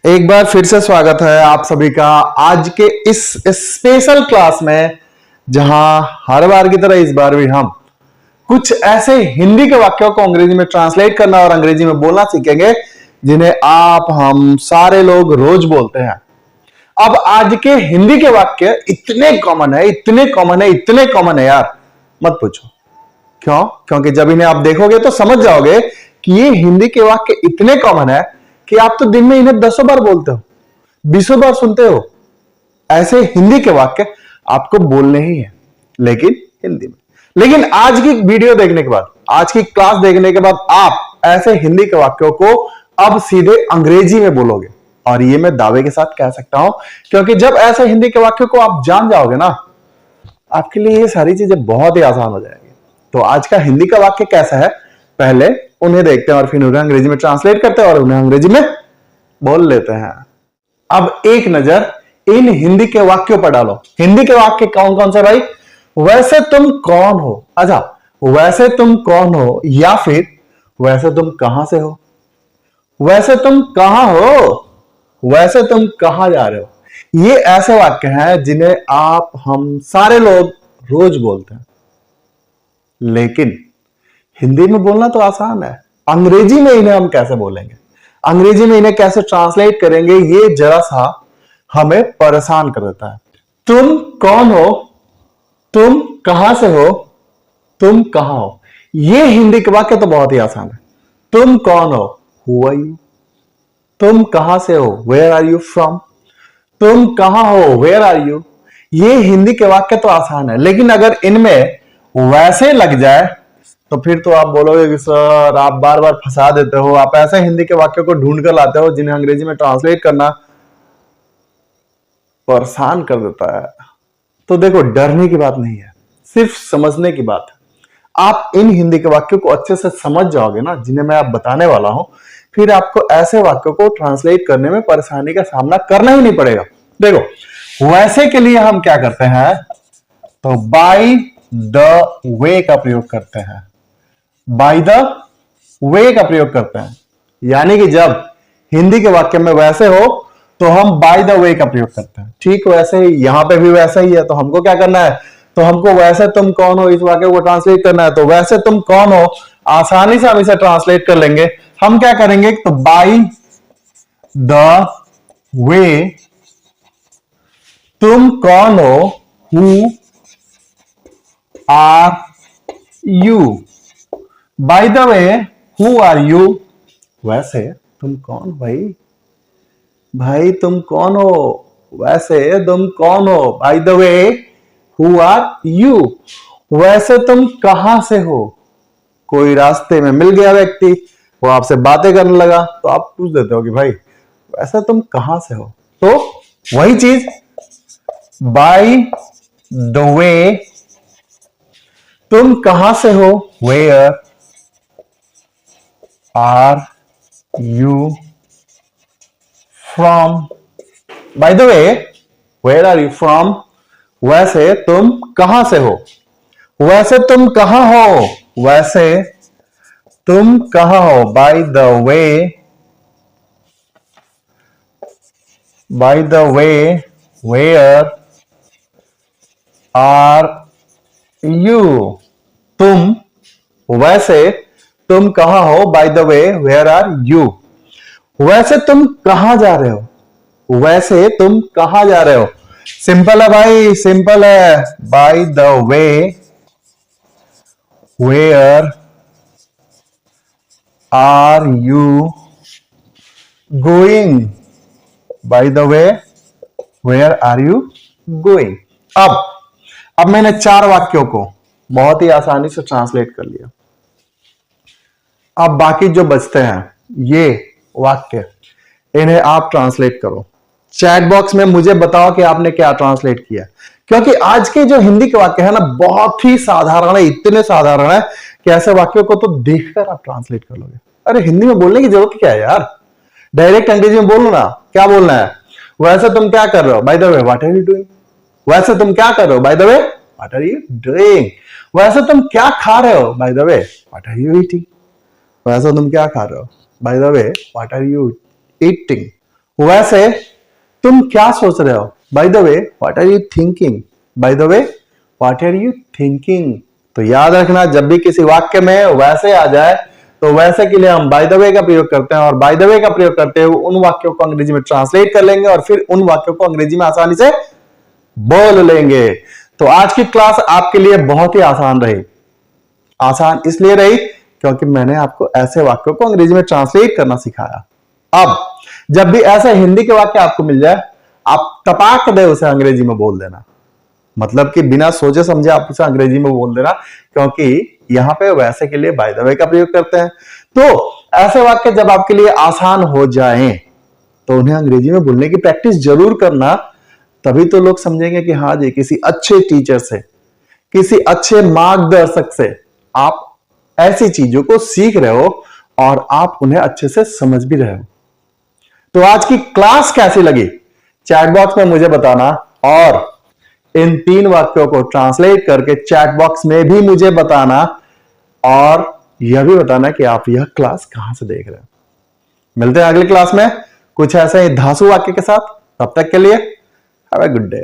एक बार फिर से स्वागत है आप सभी का आज के इस स्पेशल क्लास में, जहां हर बार की तरह इस बार भी हम कुछ ऐसे हिंदी के वाक्यों को अंग्रेजी में ट्रांसलेट करना और अंग्रेजी में बोलना सीखेंगे जिन्हें आप हम सारे लोग रोज बोलते हैं। अब आज के हिंदी के वाक्य इतने कॉमन है, इतने कॉमन है, इतने कॉमन है यार, मत पूछो। क्यों? क्योंकि जब इन्हें आप देखोगे तो समझ जाओगे कि ये हिंदी के वाक्य इतने कॉमन है कि आप तो दिन में इन्हें 10 बार बोलते हो, 20 बार सुनते हो। ऐसे हिंदी के वाक्य आपको बोलने ही है, लेकिन हिंदी में। लेकिन आज की वीडियो देखने के बाद, आज की क्लास देखने के बाद आप ऐसे हिंदी के वाक्यों को अब सीधे अंग्रेजी में बोलोगे। और ये मैं दावे के साथ कह सकता हूं, क्योंकि जब ऐसे हिंदी के वाक्यों को आप जान जाओगे ना, आपके लिए ये सारी चीजें बहुत ही आसान हो जाएगी। तो आज का हिंदी का वाक्य कैसा है, पहले उन्हें देखते हैं और फिर उन्हें अंग्रेजी में ट्रांसलेट करते हैं और उन्हें अंग्रेजी में बोल लेते हैं। अब एक नजर इन हिंदी के वाक्यों पर डालो। हिंदी के वाक्य कौन कौन से भाई? वैसे तुम कौन हो? अच्छा, वैसे तुम कौन हो, या फिर वैसे तुम कहां से हो, वैसे तुम कहां हो, वैसे तुम कहां जा रहे हो। ये ऐसे वाक्य हैं जिन्हें आप हम सारे लोग रोज बोलते हैं, लेकिन हिंदी में बोलना तो आसान है। अंग्रेजी में इन्हें हम कैसे बोलेंगे, अंग्रेजी में इन्हें कैसे ट्रांसलेट करेंगे, ये जरा सा हमें परेशान कर देता है। तुम कौन हो, तुम कहां से हो, तुम कहां हो। ये हिंदी के वाक्य तो बहुत ही आसान है। तुम कौन हो, हु आर यू। तुम कहां से हो, वेयर आर यू फ्रॉम। तुम कहां हो, वेयर आर यू। ये हिंदी के वाक्य तो आसान है, लेकिन अगर इनमें वैसे लग जाए तो फिर तो आप बोलोगे कि सर आप बार बार फंसा देते हो, आप ऐसे हिंदी के वाक्यों को ढूंढ कर लाते हो जिन्हें अंग्रेजी में ट्रांसलेट करना परेशान कर देता है। तो देखो, डरने की बात नहीं है, सिर्फ समझने की बात है। आप इन हिंदी के वाक्यों को अच्छे से समझ जाओगे ना, जिन्हें मैं आप बताने वाला हूं, फिर आपको ऐसे वाक्यों को ट्रांसलेट करने में परेशानी का सामना करना ही नहीं पड़ेगा। देखो, वैसे के लिए हम क्या करते हैं, तो बाय द वे का प्रयोग करते हैं। बाय द वे का प्रयोग करते हैं, यानी कि जब हिंदी के वाक्य में वैसे हो तो हम बाय द वे का प्रयोग करते हैं। ठीक वैसे ही यहां पे भी वैसा ही है, तो हमको क्या करना है, तो हमको वैसे तुम कौन हो इस वाक्य को ट्रांसलेट करना है। तो वैसे तुम कौन हो आसानी से हम इसे ट्रांसलेट कर लेंगे। हम क्या करेंगे, तो बाय द वे तुम कौन हो, who are you. By the way who are you. वैसे तुम कौन भाई, भाई तुम कौन हो, वैसे तुम कौन हो। By the way who are you. वैसे तुम कहां से हो। कोई रास्ते में मिल गया व्यक्ति, वो आपसे बातें करने लगा, तो आप पूछ देते हो कि भाई वैसे तुम कहां से हो। तो वही चीज, बाय द वे तुम कहां से हो, where are you from. By the way where are you from. वैसे तुम कहां से हो, वैसे तुम कहां हो, वैसे तुम कहां हो। By the way, by the way where are you. तुम, वैसे तुम कहां हो, by the way where are you. वैसे तुम कहां जा रहे हो, वैसे तुम कहां जा रहे हो। सिंपल है भाई, सिंपल है। By the way where are you going. By the way where are you going. अब मैंने 4 वाक्यों को बहुत ही आसानी से ट्रांसलेट कर लिया। अब बाकी जो बचते हैं ये वाक्य, इन्हें आप ट्रांसलेट करो। चैट बॉक्स में मुझे बताओ कि आपने क्या ट्रांसलेट किया, क्योंकि आज के जो हिंदी के वाक्य है ना, बहुत ही साधारण है, इतने साधारण है कि ऐसे वाक्यों को तो देखकर आप ट्रांसलेट कर लोगे। अरे हिंदी में बोलने की जरूरत क्या है यार, डायरेक्ट अंग्रेजी में बोलो ना। क्या बोलना है, वैसे तुम क्या कर रहे हो, by the way what are you doing. वैसे तुम क्या कर रहे हो, by the way what are you doing. वैसे तुम क्या खा रहे हो, by the way what are you eating. वैसे तुम क्या खा रहे हो, by the way what are you eating. वैसे तुम क्या सोच रहे हो? By the way what are you thinking? By the way what are you thinking? तो याद रखना, जब भी किसी वाक्य में वैसे आ जाए तो वैसे के लिए हम बाय द वे का प्रयोग करते हैं, और बाय द वे का प्रयोग करते हुए उन वाक्यों को अंग्रेजी में ट्रांसलेट कर लेंगे और फिर उन वाक्यों को अंग्रेजी में आसानी से बोल लेंगे। तो आज की क्लास आपके लिए बहुत ही आसान रही। आसान इसलिए रही क्योंकि मैंने आपको ऐसे वाक्यों को अंग्रेजी में ट्रांसलेट करना सिखाया। अब जब भी ऐसे हिंदी के वाक्य आपको मिल जाए, आप टपाक दे उसे अंग्रेजी में बोल देना। मतलब कि बिना सोचे समझे आप उसे अंग्रेजी में बोल देना, क्योंकि यहां पे वैसे के लिए बाय द वे का प्रयोग करते हैं। तो ऐसे वाक्य जब आपके लिए आसान हो जाएं तो उन्हें अंग्रेजी में बोलने की प्रैक्टिस जरूर करना। तभी तो लोग समझेंगे कि हाँ जी, किसी अच्छे टीचर से, किसी अच्छे मार्गदर्शक से आप ऐसी चीजों को सीख रहे हो और आप उन्हें अच्छे से समझ भी रहे हो। तो आज की क्लास कैसी लगी चैट बॉक्स में मुझे बताना, और इन 3 वाक्यों को ट्रांसलेट करके चैट बॉक्स में भी मुझे बताना, और यह भी बताना कि आप यह क्लास कहां से देख रहे हो। मिलते हैं अगली क्लास में कुछ ऐसे ही धांसू वाक्य के साथ। तब तक के लिए हैव अ गुड डे।